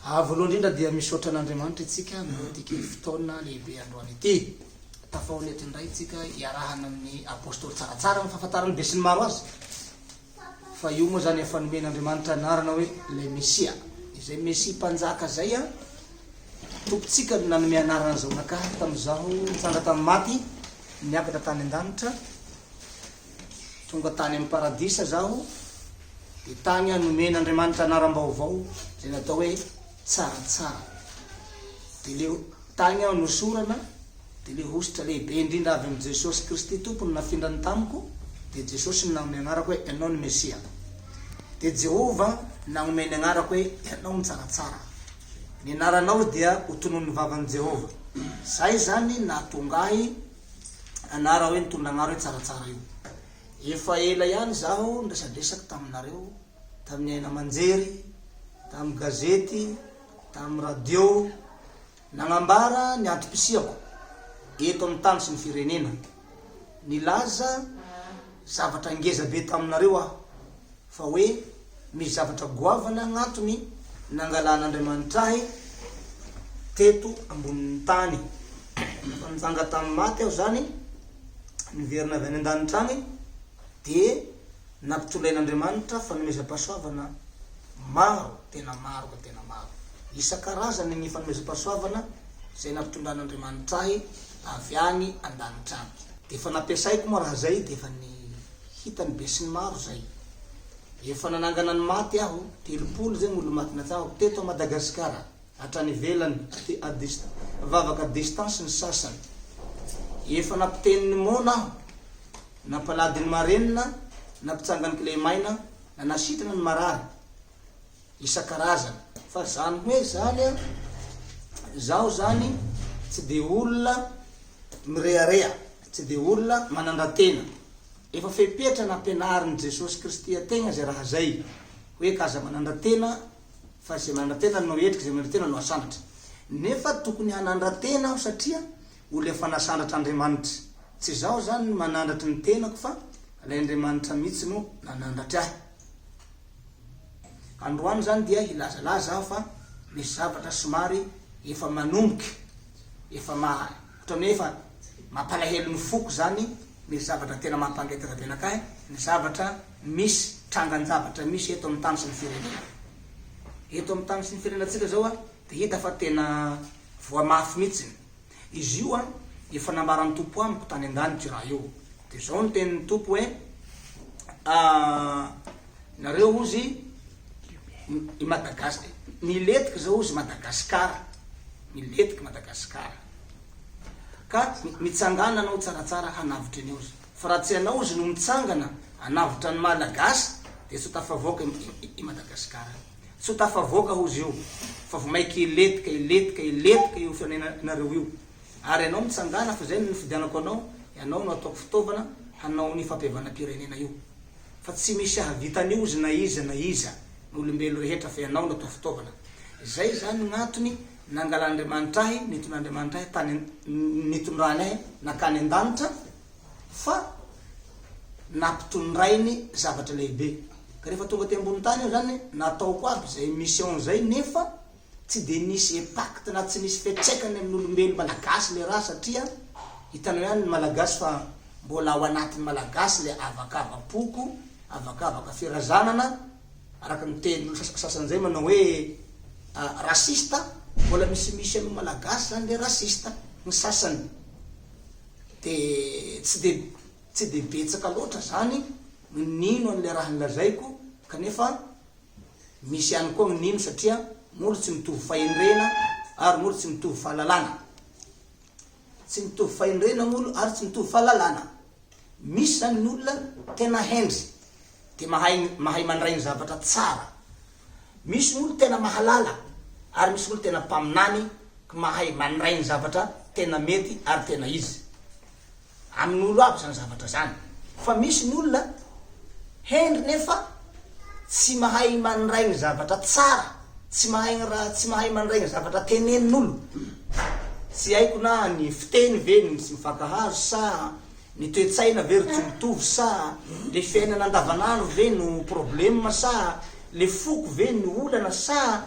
Voalohany indrindra dia misaotra an'Andriamanitra itsika ity fotoana lehibe androany ity. Tafaonety indray itsika iarahana amin'ny apôstôly tsaratsara ny fahafantarany be sy ny maro azy. Fa io moa zany efa nomen'Andriamanitra anarana hoe le Mesia. Izay Mesia mpanjaka zay tompontsika no nanome anarana zao nakahy tamin'izaho nitsanga tamin'ny maty, niakatra tany an-danitra, tonga tany amin'ny paradisa zaho, dia tany nomen'Andriamanitra anaram-baovao zay natao hoe tsaratsara. Dia le tany nosorana, dia le hositra lehibe indrindra avy amin'ny Jesosy Kristy tompony nafindrany tamiko, dia Jesosy nanome anarako hoe ianao ny Mesia. Dia Jehova nanome ny anarako hoe ianao ny tsaratsara. Ny anaranao dia ho tonon'ny vavan'i Jehova. Zay zany nahatongahy anara hoe nitondra anaro hoe tsaratsara io. Efa ela ihany zaho nresadresaka taminareo, tamin'ny aina aman-jery, tamin'ny gazety, tamin'ny radio, nagnambara ny antom-pisiako eto amin'ny tany sy ny firenena. Nilaza zavatra ngeza be taminareo aho, fa hoe misy zavatra goavana agnatony nangalan'Andriamanitra ahy teto ambonin'ny tany. Fa nitsanga tamin'ny maty aho zany, niverina avy any an-danitra agny, dia nampitolain'Andriamanitra fanomezam-pahasoavana maro, tena maro ka tena maro. Isan-karazany ny fanomezam-pahasoavana zay nampitondran'Andriamanitra ahy avy any an-danitra agny. Dia efa nampiasaiko moa raha zay, dia efa ny hitany be sy ny maro zay. Efa nanangana ny maty aho, 30 zay olo maty natsaho teto a Madagasikara, hatrany ivelany vavaka distance ny sasany. Efa nampiteny ny mona aho, nampalady ny marenina, nampitsangany Kilemaina, nanasitrana ny marary isan-karazany. Fa zany hoe zany zaho zany tsy de olona mirearea, tsy de olona manandratena. Efa fepetra nampianarin'i Jesosy Kristy ategna zay raha zay, hoe kaza manandratena, fa zay manandratena no etriky, zay manandratena no asandatra. Nefa tokony hanandratena aho satria olo efa nasandatra Andriamanitra. Tsy zaho zany manandratry ny tenako, fa ilay Andriamanitra mihitsy no nanandatra ahy. Androany zany dia hilazalaza aho fa misy zavatra somary efa manomboky, efa ohatrany hoe efa mampalahelo ny foko zany, misy zavatra tena mampangetaka be anakahy, ny zavatra misy trangan-javatra misy eto amin'ny tany sy ny firenena. Eto amin'ny tany sy ny firenenatsika zao dia hita fa tena voamafy mihitsy. Izy io efa nambaran'ny tompo amiko tany an-danitra raha io. Dia zao no tenin'ny tompo hoe nareo ozy i Madagasikara, miletika zao ozy Madagasikara, miletika Madagasikara, ka mitsangana anao tsaratsara hanavitra anao ozy. Fa raha tsy anao ozy no mitsangana hanavitra ny Malagasy, dia tsy ho tafavoaka i Madagasikara, tsy ho tafavoaka ozy io, fa vo maiky iletika io fianenanareo io. Ary anao mitsangana, fa zay no nifidianako anao, ianao no ataoko fitaovana hanao ny fampihevanam-pirenena io. Fa tsy misy ahavitany ozy na iza n'olombelo rehetra, fa ianao no atao fitaovana. Zay zany gn'antony nangalan'Andriamanitra ahy, nitondran'Andriamanitra ahy tany nitondrany ahy nakany an-danitra, fa nampitondrainy zavatra lehibe. Ka rehefa tonga ty ambony tany io zany nataoko aby zay mission zay, nefa tsy de nisy impact na tsy nisy fiatsaikany amin'olombelo malagasy le raha, satria hitanao ihany ny malagasy fa mbola ao anatin'ny malagasy le avakavapoko, avakavaka firazanana, araka ny tenin'olo sasan'izay manao hoe rasista. Mbola misy amin'ny malagasy zany le rasista ny sasany. Dia tsy de betsaka loatra zany nino an'le raha nilazaiko, kanefa misy ihany koa nino, satria molo tsy mitovy fahendrena ary molo tsy mitovy fahalalana. Tsy mitovy fahendrena molo ary tsy mitovy fahalalana. Misy zany ny olona tena hendry, dia mahay mandray ny zavatra tsara. Misy olo tena mahalala, ary misy olo tena mpaminany, mahay mandray ny zavatra tena mety ary tena izy. Amin'olo aby zany zavatra zany. Fa misy ny olona hendry nefa tsy mahay mandray ny zavatra tsara, tsy mahay mandray ny zavatra tenenin'olo. Tsy haiko na ny fiteny ve ny tsy mifankahazo, sa ny toe-tsaina ve ry tsy mitovy, sa le fiainana andavanandro ve no problème, sa le foko ve no olana, sa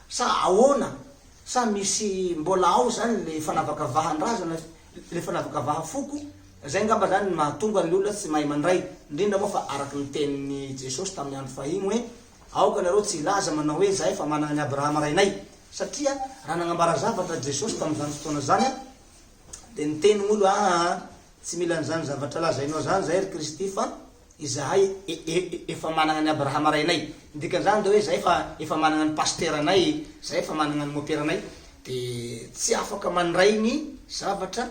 sa ahoana sa misy mbola ao zany le fanavakavahan-drazana le fanavakavaha foko zay ngamba zany mahatonga ny olona tsy mahay mandray indrindra moa fa araky ny tenin'ny Jesosy tamin'ny andro fahiny hoe aoka nareo tsy ilaza manao hoe zahay fa manana ny Abrahama rainay satria raha nagnambara zavatra Jesosy tamin'izany fotoana zany dia niteny olo tsy mila n'izany zavatra lazainao zany zahay ry Kristy fa izahay efa manana ny Abrahama rainay dikan'izany dia hoe zahay efa manana ny pasteur anay zahay efa manana ny moperanay dia tsy afaka mandray ny zavatra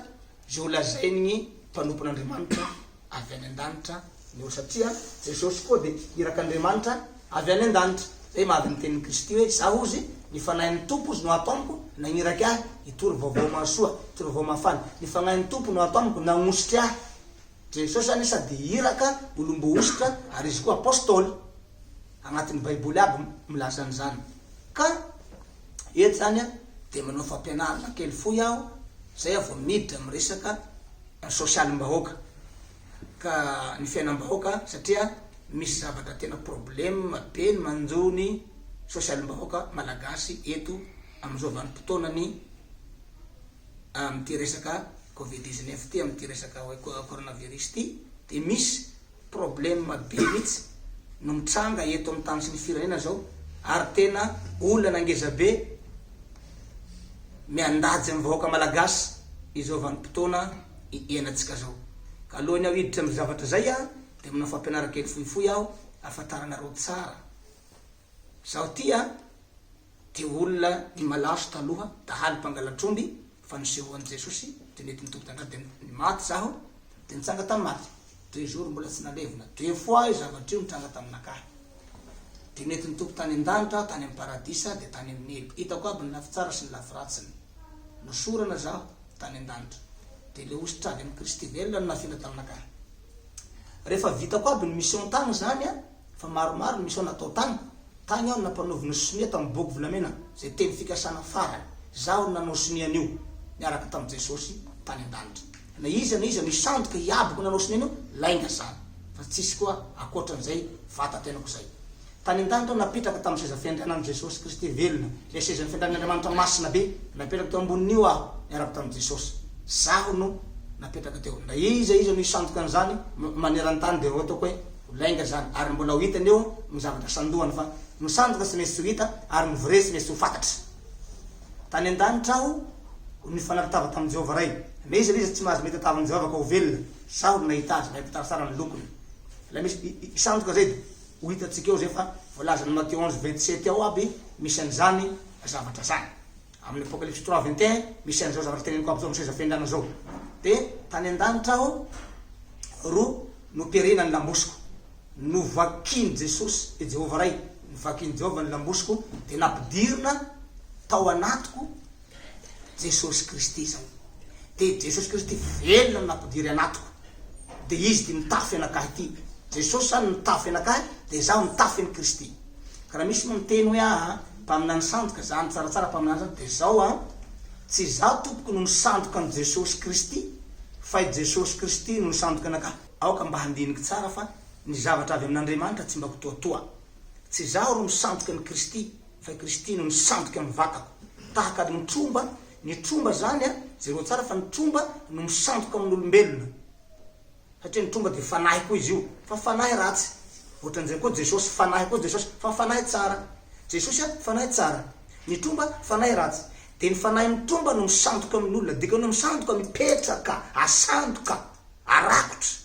zay lazainy mpanompon'Andriamanitra avy any an-danitra ny olo satria Jesosy koa dia irak'Andriamanitra avy any an-danitra zay mahavy ny tenin'ny Kristy hoe za ozy ny fanahin'ny tompo izy no ato amiko nagniraky ahy hitory vaovao mahasoa hitory vaovao mahafany ny fanahin'ny tompo no ato amiko nagnositry ahy Jesosy zany sady iraka olombo ositra ary izy koa apôstôly agnatin'ny baiboly aby milaza an'izany ka eto zany dia manao fampianarana kely foy aho zay vao miditra amin'ny resaka sosialim-bahoaka ka ny fiainam-bahoaka satria misy zavatra tena problème be ny manjony sosialim-bahoaka malagasy eto amin'izao vanim-potoanany amin'ity resaka Covid-19 ty amin'ity resaka coronavirus ty dia misy problème be mihitsy no mitranga eto amin'ny tany sy ny firenena zao ary tena olona nangeza be miandajy amin'ny vahoaka malagasy izao vanim-potoana iainantsika zao ka alohany aho hiditra amin'ny zavatra zay dia manao fampianaran-kely fohifohy aho ahafantaranareo tsara zaho ty dia olona ny malaso taloha dahaly mpangalatromby fa nisehoan'i Jesosy dia nety nitompy tandra dia ny maty zaho dia nitsanga tamin'ny maty 2 jours mbola tsy nalevina 2 fois io zavatra io nitranga tamin'nakahy dia nety nitompy tany an-danitra tany amin'ny paradisa dia tany amin'ny elo hitako aby ny lafy tsara sy ny lafy ratsiny nosorana zaho tany an-danitra dia le ositra avy amin'ny Kristy velona no nafina tamin'nakahy rehefa vitako aby ny mission tany zany fa maromaro ny mission natao tany aho nampanovina sonia tamin'ny boky volamena zay teny fikasana farany zaho nanao sonian'io niaraka tamin'i Jesosy tany an-danitra na iza misandoka hiaboko nanao sonian'io lainga zany fa tsisy koa akoatran'izay vatatenako zay tany an-danitra napetraka tamin'ny seza fiandrianan'i Jesosy Kristy velona le sezan'ny fiandrian'Andriamanitra masina be napetraka teo ambonin'io aho niaraka tamin'i Jesosy zaho no napetraka teo na iza no isandoka an'izany manerantany dia ataoko hoe lainga zany ary mbola ho hitany eo ny zavatra sandohany fa misandoka tsy maintsy ho hita ary ny vrai tsy maintsy ho fantatry tany an-danitra aho ny fanaritava tamin'i Jehovah ray na iza tsy mahazo mety atavan'i Jehovah ka ho velona zaho no nahita azy nahita tsara ny lokony la misy isandoka zay ho hitatsika eo zay fa voalazany Matthieu 11:27 ao aby misy an'izany zavatra zany amin'ny Apocalypse 3:21 misy an'izao zavatra teneniko aby zao amin'ny seza fiandrana zao dia tany an-danitra aho ro noperena ny lambosiko novakiany Jesosy e Jehovah ray novakiany Jehovah ny lambosiko dia nampidirina tao anatiko Jesosy Kristy zao dia Jesosy Kristy velona no nampidiry anatiko dia izy dia mitafy anakahy ty Jesosy zany mitafy anakahy dia zaho mitafy any Kristy ka raha misy moa miteny hoe mpaminany sandoka zany tsaratsara mpaminany sandoka dia zao tsy zaho tompoko no nisandoka an' Jesosy Kristy fa i Jesosy Kristy no nisandoka anakahy aoka mba handiniky tsara fa ny zavatra avy amin'Andriamanitra tsy mba kotoatoa tsy zaho ro nisandoka any Kristy fa i Kristy no nisandoka amin'ny vatako tahaka ny tromba zany zero tsara fa ny tromba no misandoka amin'olombelona satria ny tromba dia fanahy koa izy io fa fanahy ratsy ohatran'izay koa Jesosy fanahy koa Jesosy fa fanahy tsara Jesosy fanahy tsara ny tromba fanahy ratsy dia ny fanahy ny tromba no misandoka amin'olona dika no misandoka mipetraka asandoka arakotra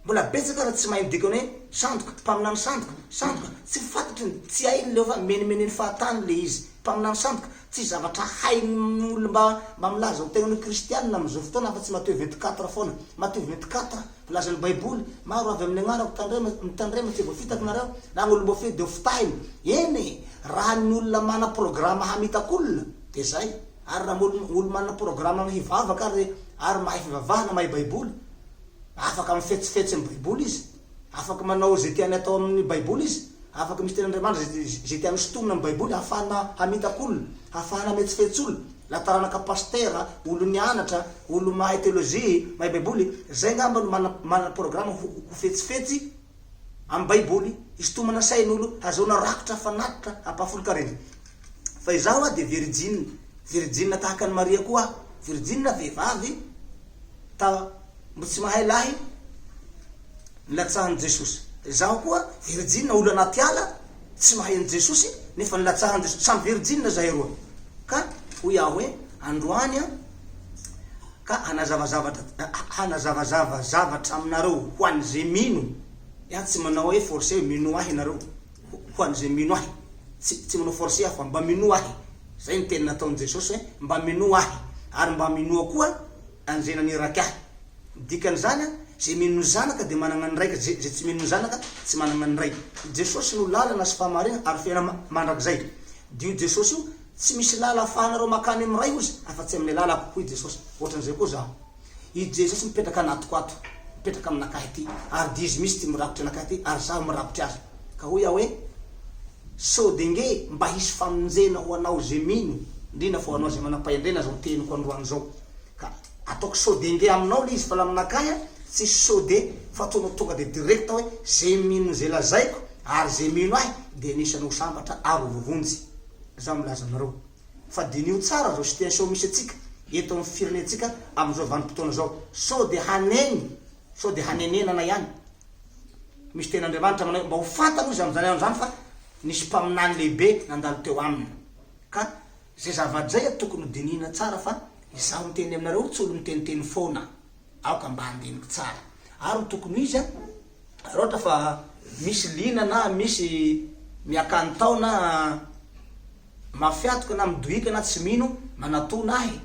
mbola betsaka raha tsy mahay midikany hoe sandoka mpaminany sandoka tsy fantatry tsy hainy leo fa menimeny fahatany le izy mpaminany sandoka tsy zavatra hainy olo mba milaza ho tegna ny kristianina amin'izao fotoana fa tsy Matthieu 24 foana Matthieu 24 volazan'ny baiboly maro avy amin'ny anarako mitandrema tsy voafitako nareo na olo mbo fedy fitahiny eny raha ny olona mana programa hamitak'olona dia zay ary raha olo mana programa hivavaka ary mahay fivavahana mahay baiboly afaka mifetsifetsy amin'ny baiboly izy afaka manao zay tiany atao amin'ny baiboly izy afaka misy ten'Andriamanitra zay tiany sotomina amin'ny baiboly ahafahana hamitak'olona ahafahana metsifetsy la taranaka pasteur olo nianatra olo mahay teolojia mahay baiboly zay ngamba no mana programa ho fetsifetsy amin'ny baiboly isotomana sain'olo azahoana rakotra fanatitra apafolo kareny fa izaho de virgine tahaka ny Maria koa virgine vehivavy ta mbo tsy mahay lahy nilatsahan'i Jesosy izaho koa virgine olo anaty ala tsy mahay an'i Jesosy nefa nilatsahan'i Jesosy samy virgine zahay roa ka ho iaho hoe androany ka hanazavazava zavatra aminareo ho an'izay mino iaho tsy manao hoe forcé mino ahy nareo ho an'izay mino ahy tsy manao forcé fa mba mino ahy zay ny teny nataon'i Jesosy hoe mba mino ahy ary mba mino koa an'izay naniraky ahy dikan'izany zay mino zanaka de manana ny raiky zay tsy mino zanaka tsy manana ny raiky Jesosy no lalana sy famarina ary fiaina mandrakizay dio Jesosy io tsy misy lala afahanareo makany amin'ny ray ozy afa-tsy amin'ny lalako koa i Jesosy ohatran'izay koa zaho i Jesosy mipetraka anatiko ato mipetraka aminakahy ty ary dizy misy ty mirakotry anakahy ty ary zaho mirakotry azy ka ho iaho hoe sode nge mba hisy famonjena ho anao zay mino indrindra fa ho anao zay manam-pahendrena zao teniko androany zao ka ataoko sode nge aminao le izy fa la aminakahy tsy sode fa ataonao tonga de direct hoe zay mino zay lazaiko ary zay mino ahy de anisanao sambatra ary vovonjy za milaza anareo fa dinio tsara zao situation misy atsika eto amin'ny firenetsika amin'izao vanim-potoana zao sode hanenenana ihany misy ten'Andriamanitra manao mba ho fantany izy amin'izany andro fa nisy mpaminany lehibe nandalo teo aminy ka zay zavadray tokony ho dinina tsara fa izaho miteny aminareo tsy olo miteniteny foana aoka mba handiniko tsara ary tokony izy raha ohatra fa misy lina na misy miakany tao na mafiatoka na midohika na tsy mino manatona ahy